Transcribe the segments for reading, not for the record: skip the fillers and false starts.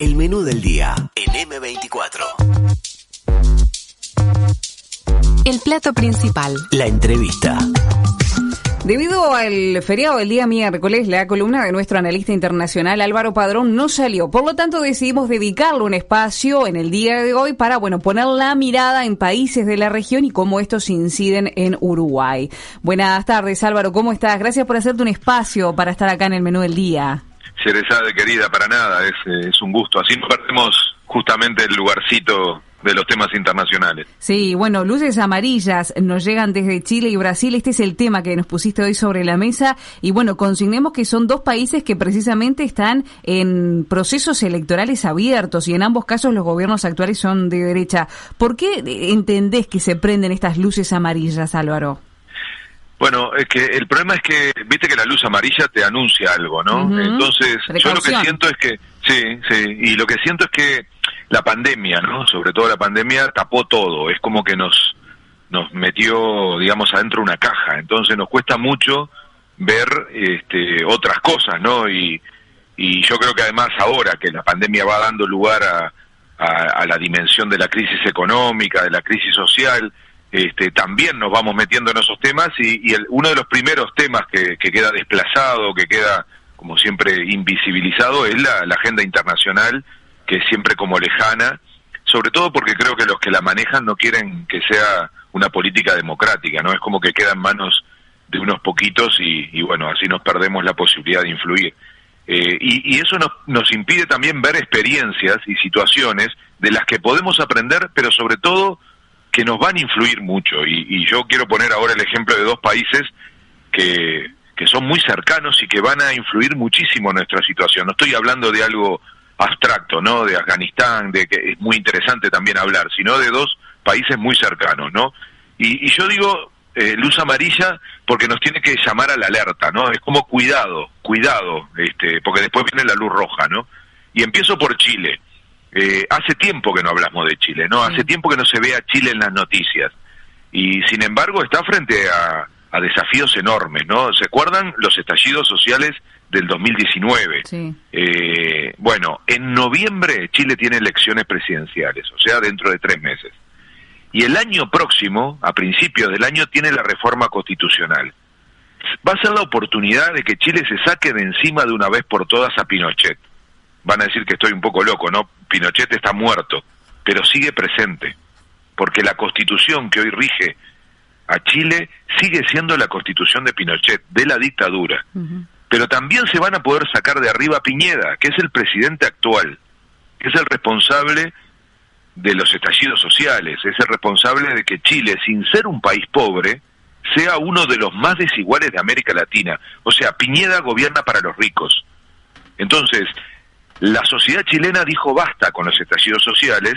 El menú del día en M24. El plato principal. La entrevista. Debido al feriado del día miércoles, la columna de nuestro analista internacional Álvaro Padrón no salió. Por lo tanto, decidimos dedicarle un espacio en el día de hoy para, poner la mirada en países de la región y cómo estos inciden en Uruguay. Buenas tardes, Álvaro. ¿Cómo estás? Gracias por hacerte un espacio para estar acá en el menú del día. Cerezade, querida, para nada, es un gusto. Así nos perdemos justamente el lugarcito de los temas internacionales. Sí, luces amarillas nos llegan desde Chile y Brasil. Este es el tema que nos pusiste hoy sobre la mesa. Y consignemos que son dos países que precisamente están en procesos electorales abiertos y en ambos casos los gobiernos actuales son de derecha. ¿Por qué entendés que se prenden estas luces amarillas, Álvaro? Bueno, es que el problema es que, viste que la luz amarilla te anuncia algo, ¿no? Uh-huh. Entonces, Precaución. yo lo que siento es que, sí, y lo que siento es que la pandemia, ¿no? Sobre todo la pandemia tapó todo, es como que nos metió, digamos, adentro una caja, entonces nos cuesta mucho ver otras cosas, ¿no? Y yo creo que además ahora que la pandemia va dando lugar a la dimensión de la crisis económica, de la crisis social, también nos vamos metiendo en esos temas y uno de los primeros temas que queda desplazado, que queda como siempre invisibilizado es la agenda internacional, que es siempre como lejana, sobre todo porque creo que los que la manejan no quieren que sea una política democrática, ¿no? Es como que queda en manos de unos poquitos y así nos perdemos la posibilidad de influir. Y eso nos impide también ver experiencias y situaciones de las que podemos aprender, pero sobre todo que nos van a influir mucho, y yo quiero poner ahora el ejemplo de dos países que son muy cercanos y que van a influir muchísimo en nuestra situación. No estoy hablando de algo abstracto, ¿no? De Afganistán, de que es muy interesante también hablar, sino de dos países muy cercanos, ¿no? Y yo digo luz amarilla porque nos tiene que llamar a la alerta, ¿no? Es como cuidado, porque después viene la luz roja, ¿no? Y empiezo por Chile. Hace tiempo que no hablamos de Chile, ¿no? Hace tiempo que no se ve a Chile en las noticias. Y sin embargo está frente a desafíos enormes, ¿no? ¿Se acuerdan los estallidos sociales del 2019? Sí. En noviembre Chile tiene elecciones presidenciales, o sea, dentro de 3 meses. Y el año próximo, a principios del año, tiene la reforma constitucional. Va a ser la oportunidad de que Chile se saque de encima de una vez por todas a Pinochet. Van a decir que estoy un poco loco, ¿no? Pinochet está muerto, pero sigue presente, porque la constitución que hoy rige a Chile sigue siendo la constitución de Pinochet, de la dictadura. Uh-huh. Pero también se van a poder sacar de arriba a Piñera, que es el presidente actual, que es el responsable de los estallidos sociales, es el responsable de que Chile, sin ser un país pobre, sea uno de los más desiguales de América Latina. O sea, Piñera gobierna para los ricos. Entonces, la sociedad chilena dijo basta con los estallidos sociales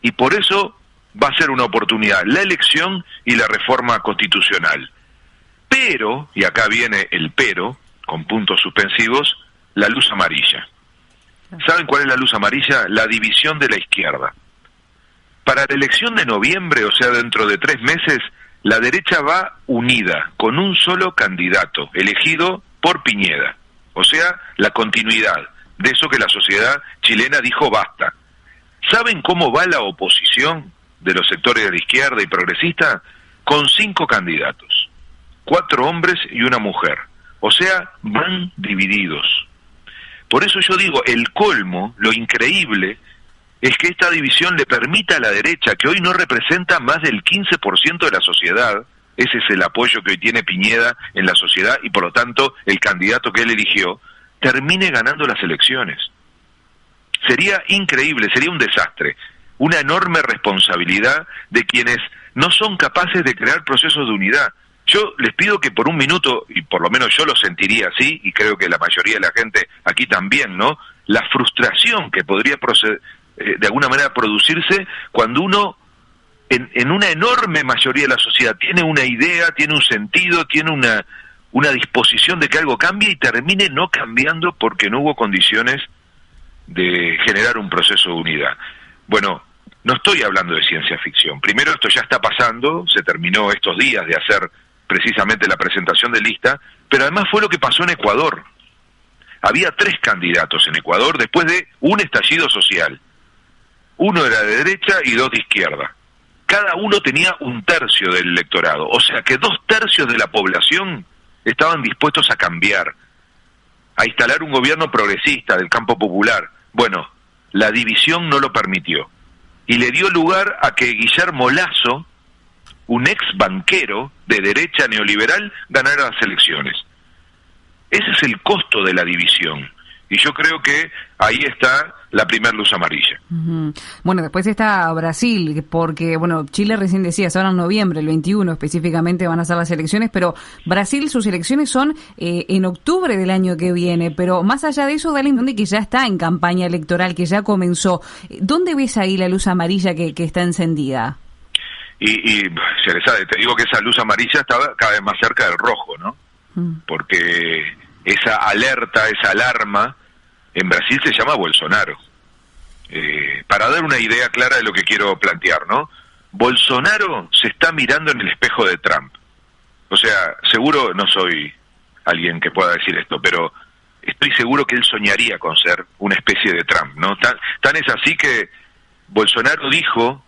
y por eso va a ser una oportunidad la elección y la reforma constitucional. Pero, y acá viene el pero, con puntos suspensivos, la luz amarilla. ¿Saben cuál es la luz amarilla? La división de la izquierda. Para la elección de noviembre, o sea, dentro de 3 meses, la derecha va unida, con un solo candidato, elegido por Piñera. O sea, la continuidad de eso que la sociedad chilena dijo basta. ¿Saben cómo va la oposición de los sectores de la izquierda y progresista? Con 5 candidatos, 4 hombres y una mujer. O sea, van divididos. Por eso yo digo, el colmo, lo increíble, es que esta división le permita a la derecha, que hoy no representa más del 15% de la sociedad, ese es el apoyo que hoy tiene Piñera en la sociedad y por lo tanto el candidato que él eligió, termine ganando las elecciones. Sería increíble, sería un desastre, una enorme responsabilidad de quienes no son capaces de crear procesos de unidad. Yo les pido que por un minuto, y por lo menos yo lo sentiría así, y creo que la mayoría de la gente aquí también, ¿no? La frustración que podría de alguna manera producirse cuando uno, en una enorme mayoría de la sociedad, tiene una idea, tiene un sentido, tiene una disposición de que algo cambie y termine no cambiando porque no hubo condiciones de generar un proceso de unidad. Bueno, no estoy hablando de ciencia ficción. Primero, esto ya está pasando, se terminó estos días de hacer precisamente la presentación de lista, pero además fue lo que pasó en Ecuador. había 3 candidatos en Ecuador después de un estallido social. Uno era de derecha y 2 de izquierda. Cada uno tenía 1/3 del electorado, o sea que 2/3 de la población estaban dispuestos a cambiar, a instalar un gobierno progresista del campo popular. Bueno, la división no lo permitió y le dio lugar a que Guillermo Lasso, un ex banquero de derecha neoliberal, ganara las elecciones. Ese es el costo de la división. Y yo creo que ahí está la primera luz amarilla. Uh-huh. Bueno, después está Brasil, porque, bueno, Chile recién decías, ahora en noviembre, el 21 específicamente van a ser las elecciones, pero Brasil, sus elecciones son en octubre del año que viene, pero más allá de eso, da la impresión de que ya está en campaña electoral, que ya comenzó. ¿Dónde ves ahí la luz amarilla que está encendida? Y te digo que esa luz amarilla estaba cada vez más cerca del rojo, ¿no? Porque esa alerta, esa alarma, en Brasil se llama Bolsonaro. Para dar una idea clara de lo que quiero plantear, ¿no? Bolsonaro se está mirando en el espejo de Trump. O sea, seguro no soy alguien que pueda decir esto, pero estoy seguro que él soñaría con ser una especie de Trump, ¿no? Tan es así que Bolsonaro dijo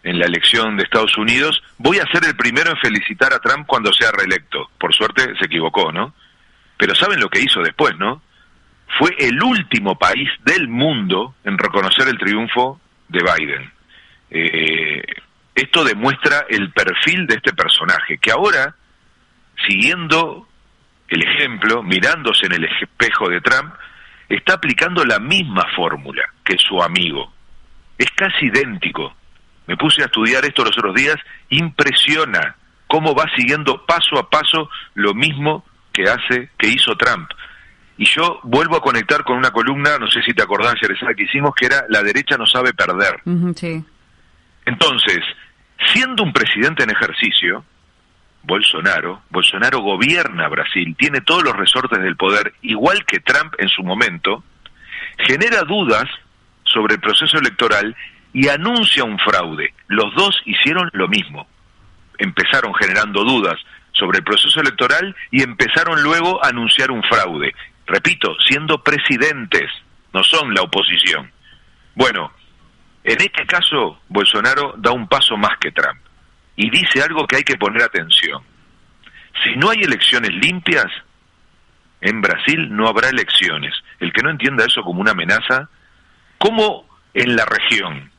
en la elección de Estados Unidos: voy a ser el primero en felicitar a Trump cuando sea reelecto. Por suerte se equivocó, ¿no? Pero ¿saben lo que hizo después, no? Fue el último país del mundo en reconocer el triunfo de Biden. Esto demuestra el perfil de este personaje, que ahora, siguiendo el ejemplo, mirándose en el espejo de Trump, está aplicando la misma fórmula que su amigo. Es casi idéntico. Me puse a estudiar esto los otros días, impresiona cómo va siguiendo paso a paso lo mismo que hizo Trump. Y yo vuelvo a conectar con una columna, no sé si te acordás, Yerezada, que hicimos, que era "La derecha no sabe perder". Sí. Entonces, siendo un presidente en ejercicio, Bolsonaro gobierna Brasil, tiene todos los resortes del poder, igual que Trump en su momento, genera dudas sobre el proceso electoral y anuncia un fraude. Los dos hicieron lo mismo. Empezaron generando dudas sobre el proceso electoral y empezaron luego a anunciar un fraude. Repito, siendo presidentes, no son la oposición. Bueno, en este caso, Bolsonaro da un paso más que Trump y dice algo que hay que poner atención. Si no hay elecciones limpias, en Brasil no habrá elecciones. El que no entienda eso como una amenaza, ¿cómo en la región,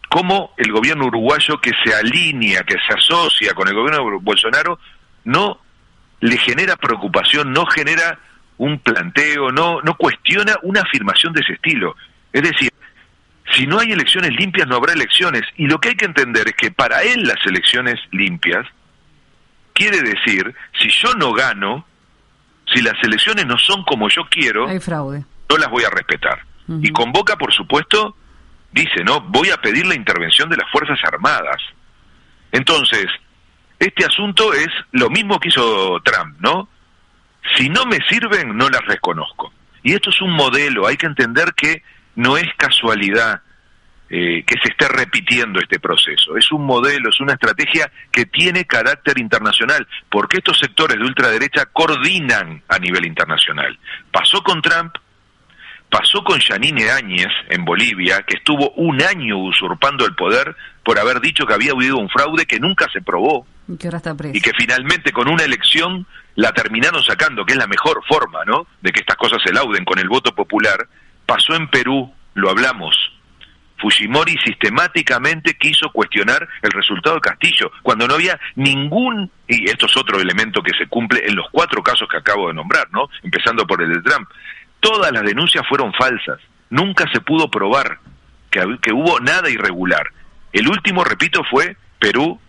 cómo el gobierno uruguayo que se alinea, que se asocia con el gobierno de Bolsonaro, no le genera preocupación, no genera un planteo, no cuestiona una afirmación de ese estilo? Es decir, si no hay elecciones limpias, no habrá elecciones. Y lo que hay que entender es que para él las elecciones limpias quiere decir, si yo no gano, si las elecciones no son como yo quiero, hay fraude, no las voy a respetar. Y convoca, por supuesto, dice, ¿no?, voy a pedir la intervención de las Fuerzas Armadas. Entonces, este asunto es lo mismo que hizo Trump, ¿no? Si no me sirven, no las reconozco. Y esto es un modelo, hay que entender que no es casualidad que se esté repitiendo este proceso. Es un modelo, es una estrategia que tiene carácter internacional, porque estos sectores de ultraderecha coordinan a nivel internacional. Pasó con Trump, pasó con Yanine Áñez en Bolivia, que estuvo un año usurpando el poder por haber dicho que había habido un fraude que nunca se probó, y que ahora está preso, y que finalmente con una elección la terminaron sacando, que es la mejor forma, ¿no?, de que estas cosas se lauden, con el voto popular. Pasó en Perú, lo hablamos. Fujimori sistemáticamente quiso cuestionar el resultado de Castillo, cuando no había ningún, y esto es otro elemento que se cumple en los 4 casos que acabo de nombrar, ¿no?, empezando por el de Trump. Todas las denuncias fueron falsas, nunca se pudo probar que hubo nada irregular. El último, repito, fue Perú,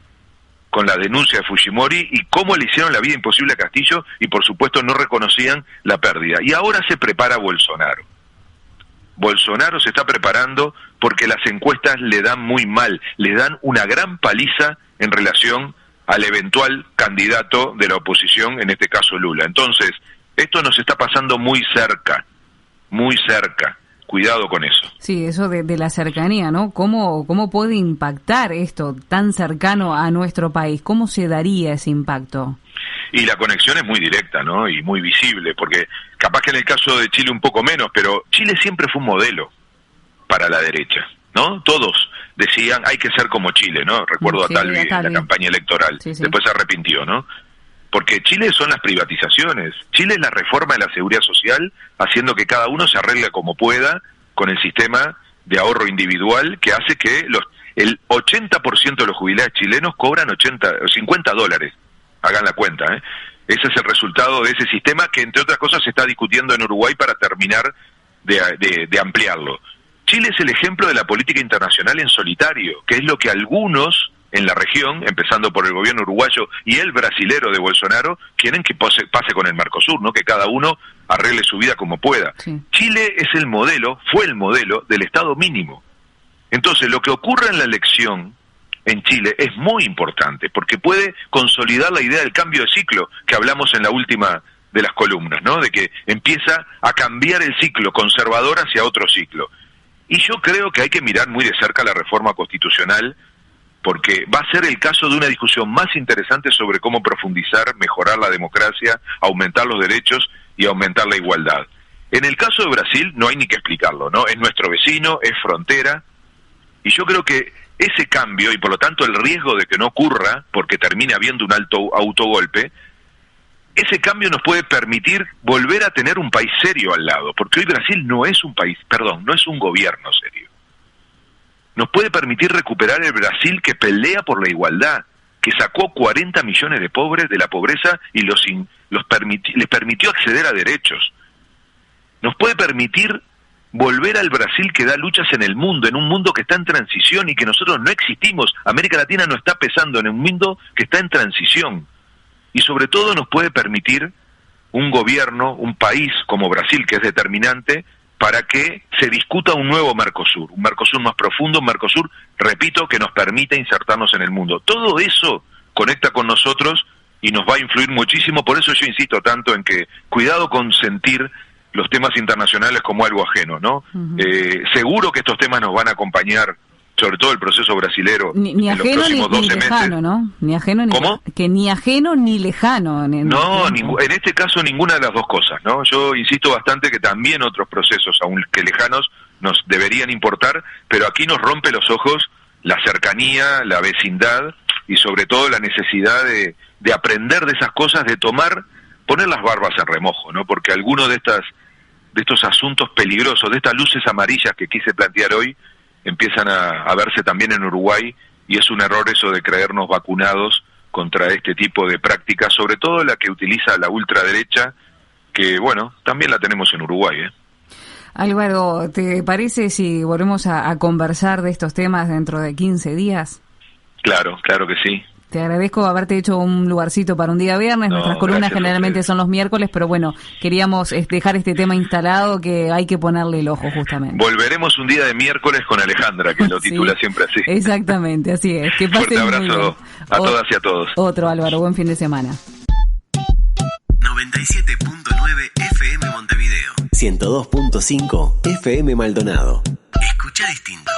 con la denuncia de Fujimori y cómo le hicieron la vida imposible a Castillo, y por supuesto no reconocían la pérdida. Y ahora se prepara Bolsonaro. Bolsonaro se está preparando porque las encuestas le dan muy mal, le dan una gran paliza en relación al eventual candidato de la oposición, en este caso Lula. Entonces, esto nos está pasando muy cerca, muy cerca. Cuidado con eso. Sí, eso de la cercanía, ¿no? ¿Cómo puede impactar esto tan cercano a nuestro país? ¿Cómo se daría ese impacto? Y la conexión es muy directa, ¿no? Y muy visible, porque capaz que en el caso de Chile un poco menos, pero Chile siempre fue un modelo para la derecha, ¿no? Todos decían, hay que ser como Chile, ¿no? Recuerdo Sí, a Talvi en la campaña electoral, sí. Después se arrepintió, ¿no? Porque Chile son las privatizaciones, Chile es la reforma de la seguridad social, haciendo que cada uno se arregle como pueda con el sistema de ahorro individual que hace que el 80% de los jubilados chilenos cobran $50, hagan la cuenta, ¿eh? Ese es el resultado de ese sistema que, entre otras cosas, se está discutiendo en Uruguay para terminar de ampliarlo. Chile es el ejemplo de la política internacional en solitario, que es lo que algunos en la región, empezando por el gobierno uruguayo y el brasilero de Bolsonaro, quieren que pase con el Mercosur, ¿no? Que cada uno arregle su vida como pueda. Sí. Chile es el modelo, fue el modelo del Estado mínimo. Entonces, lo que ocurre en la elección en Chile es muy importante, porque puede consolidar la idea del cambio de ciclo que hablamos en la última de las columnas, ¿no? De que empieza a cambiar el ciclo conservador hacia otro ciclo. Y yo creo que hay que mirar muy de cerca la reforma constitucional, porque va a ser el caso de una discusión más interesante sobre cómo profundizar, mejorar la democracia, aumentar los derechos y aumentar la igualdad. En el caso de Brasil no hay ni que explicarlo, ¿no? Es nuestro vecino, es frontera, y yo creo que ese cambio, y por lo tanto el riesgo de que no ocurra, porque termine habiendo un alto autogolpe, ese cambio nos puede permitir volver a tener un país serio al lado, porque hoy Brasil no es un país, no es un gobierno serio. Nos puede permitir recuperar el Brasil que pelea por la igualdad, que sacó 40 millones de pobres de la pobreza y les permitió acceder a derechos. Nos puede permitir volver al Brasil que da luchas en el mundo, en un mundo que está en transición y que nosotros no existimos. América Latina no está pesando en un mundo que está en transición. Y sobre todo nos puede permitir un gobierno, un país como Brasil, que es determinante, para que se discuta un nuevo Mercosur, un Mercosur más profundo, un Mercosur, repito, que nos permita insertarnos en el mundo. Todo eso conecta con nosotros y nos va a influir muchísimo, por eso yo insisto tanto en que cuidado con sentir los temas internacionales como algo ajeno, ¿no? Uh-huh. Seguro que estos temas nos van a acompañar, sobre todo el proceso brasilero, ni en ajeno los próximos ni 12 lejano, meses. ¿no? Ni ajeno ni ¿Cómo? Que ni ajeno ni lejano. No, en este caso ninguna de las dos cosas, ¿no? Yo insisto bastante que también otros procesos, aunque lejanos, nos deberían importar, pero aquí nos rompe los ojos la cercanía, la vecindad y sobre todo la necesidad de aprender de esas cosas, de poner las barbas en remojo, ¿no? Porque algunos de estos asuntos peligrosos, de estas luces amarillas que quise plantear hoy, empiezan a verse también en Uruguay, y es un error eso de creernos vacunados contra este tipo de prácticas, sobre todo la que utiliza la ultraderecha, que bueno, también la tenemos en Uruguay, ¿eh? Álvaro, ¿te parece si volvemos a conversar de estos temas dentro de 15 días? Claro que sí. Te agradezco haberte hecho un lugarcito para un día viernes. Nuestras columnas generalmente son los miércoles, pero bueno, queríamos dejar este tema instalado que hay que ponerle el ojo justamente. Volveremos un día de miércoles con Alejandra, que lo titula siempre así. Exactamente, así es. Que fuerte abrazo a todas y a todos. Otro, Álvaro, buen fin de semana. 97.9 FM Montevideo. 102.5 FM Maldonado. Escucha distinto.